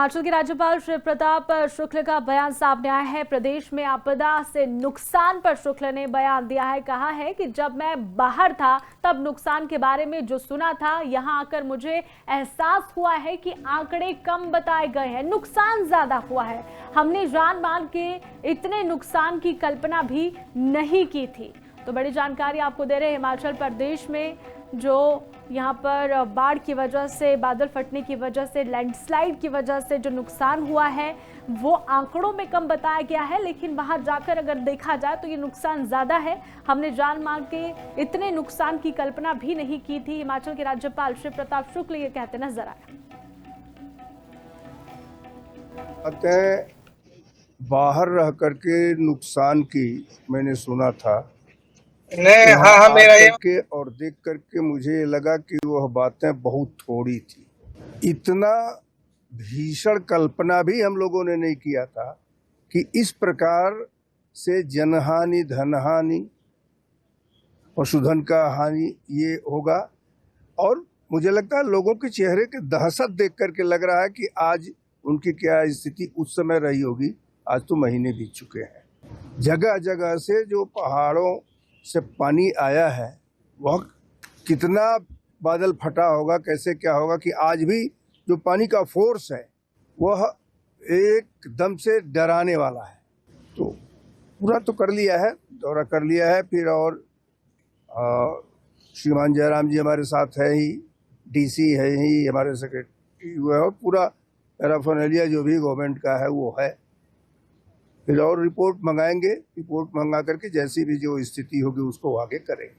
हिमाचल के राज्यपाल शिव प्रताप शुक्ल का बयान सामने आया है। प्रदेश में आपदा से नुकसान पर शुक्ल ने बयान दिया है। कहा है कि जब मैं बाहर था तब नुकसान के बारे में जो सुना था, यहां आकर मुझे एहसास हुआ है कि आंकड़े कम बताए गए हैं, नुकसान ज्यादा हुआ है। हमने जान माल के इतने नुकसान की कल्पना भी नहीं की थी। तो बड़ी जानकारी आपको दे रहे हैं। हिमाचल प्रदेश में जो यहाँ पर बाढ़ की वजह से, बादल फटने की वजह से, लैंडस्लाइड की वजह से जो नुकसान हुआ है वो आंकड़ों में कम बताया गया है, लेकिन वहां जाकर अगर देखा जाए तो ये नुकसान ज्यादा है। हमने जान माल के इतने नुकसान की कल्पना भी नहीं की थी। हिमाचल के राज्यपाल शिव प्रताप शुक्ल ये कहते नजर आए। बाहर रह करके नुकसान की मैंने सुना था, नहीं। हाँ, मेरा ये करके और देख करके मुझे लगा कि वह बातें बहुत थोड़ी थी। इतना भीषण कल्पना भी हम लोगों ने नहीं किया था कि इस प्रकार से जनहानि, धनहानि, पशुधन का हानि ये होगा। और मुझे लगता है लोगों के चेहरे के दहशत देख करके लग रहा है कि आज उनकी क्या स्थिति उस समय रही होगी। आज तो महीने बीत चुके हैं। जगह जगह से जो पहाड़ों से पानी आया है, वह कितना बादल फटा होगा, कैसे क्या होगा कि आज भी जो पानी का फोर्स है वह एकदम से डराने वाला है। तो पूरा तो कर लिया है, दौरा कर लिया है फिर। और श्रीमान जयराम जी हमारे साथ है ही, डीसी है ही, हमारे सेक्रेटरी हुआ है, और पूरा पैराफर्नालिया जो भी गवर्नमेंट का है वो है। फिर और रिपोर्ट मंगाएंगे, रिपोर्ट मंगा करके जैसी भी जो स्थिति होगी उसको आगे करेंगे।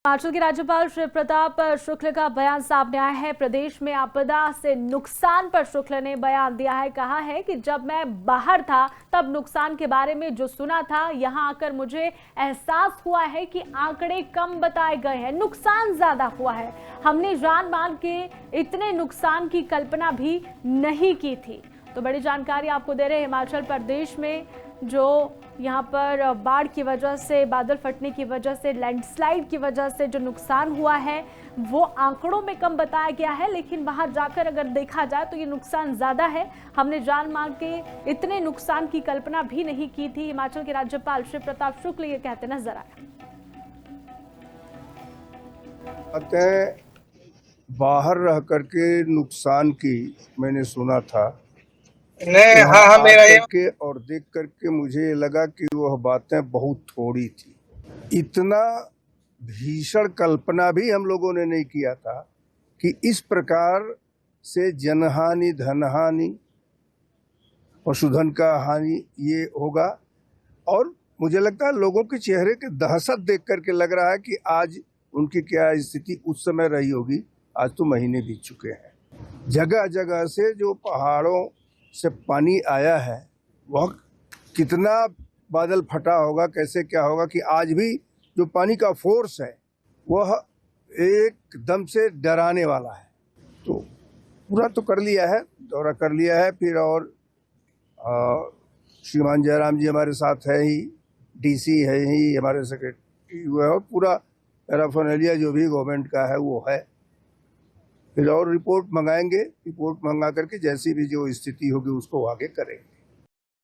हिमाचल के राज्यपाल शिव प्रताप शुक्ल का बयान सामने आया है। प्रदेश में आपदा से नुकसान पर शुक्ल ने बयान दिया है। कहा है कि जब मैं बाहर था तब नुकसान के बारे में जो सुना था, यहां आकर मुझे एहसास हुआ है कि आंकड़े कम बताए गए हैं, नुकसान ज्यादा हुआ है। हमने जान माल के इतने नुकसान की कल्पना भी नहीं की थी। तो बड़ी जानकारी आपको दे रहे हैं। हिमाचल प्रदेश में जो यहाँ पर बाढ़ की वजह से, बादल फटने की वजह से, लैंडस्लाइड की वजह से जो नुकसान हुआ है वो आंकड़ों में कम बताया गया है, लेकिन वहां जाकर अगर देखा जाए तो ये नुकसान ज्यादा है। हमने जान माल के इतने नुकसान की कल्पना भी नहीं की थी। हिमाचल के राज्यपाल शिव प्रताप शुक्ल ये कहते नजर आए। बाहर रह करके नुकसान की मैंने सुना था, नहीं। हाँ, मेरा ये के और देख करके मुझे लगा कि वह बातें बहुत थोड़ी थी। इतना भीषण कल्पना भी हम लोगों ने नहीं किया था कि इस प्रकार से जनहानि, धनहानि, पशुधन का हानि ये होगा। और मुझे लगता है लोगों के चेहरे के दहशत देख करके लग रहा है कि आज उनकी क्या स्थिति उस समय रही होगी। आज तो महीने बीत चुके हैं। जगह जगह से जो पहाड़ों से पानी आया है, वह कितना बादल फटा होगा, कैसे क्या होगा कि आज भी जो पानी का फोर्स है वह एकदम से डराने वाला है। तो पूरा तो कर लिया है, दौरा कर लिया है फिर। और श्रीमान जयराम जी हमारे साथ है ही, डीसी है ही, हमारे सेक्रेटरी हुआ है, और पूरा पैराफर्नालिया जो भी गवर्नमेंट का है वो है। फिर और रिपोर्ट मंगाएंगे, रिपोर्ट मंगा करके जैसी भी जो स्थिति होगी उसको आगे करेंगे।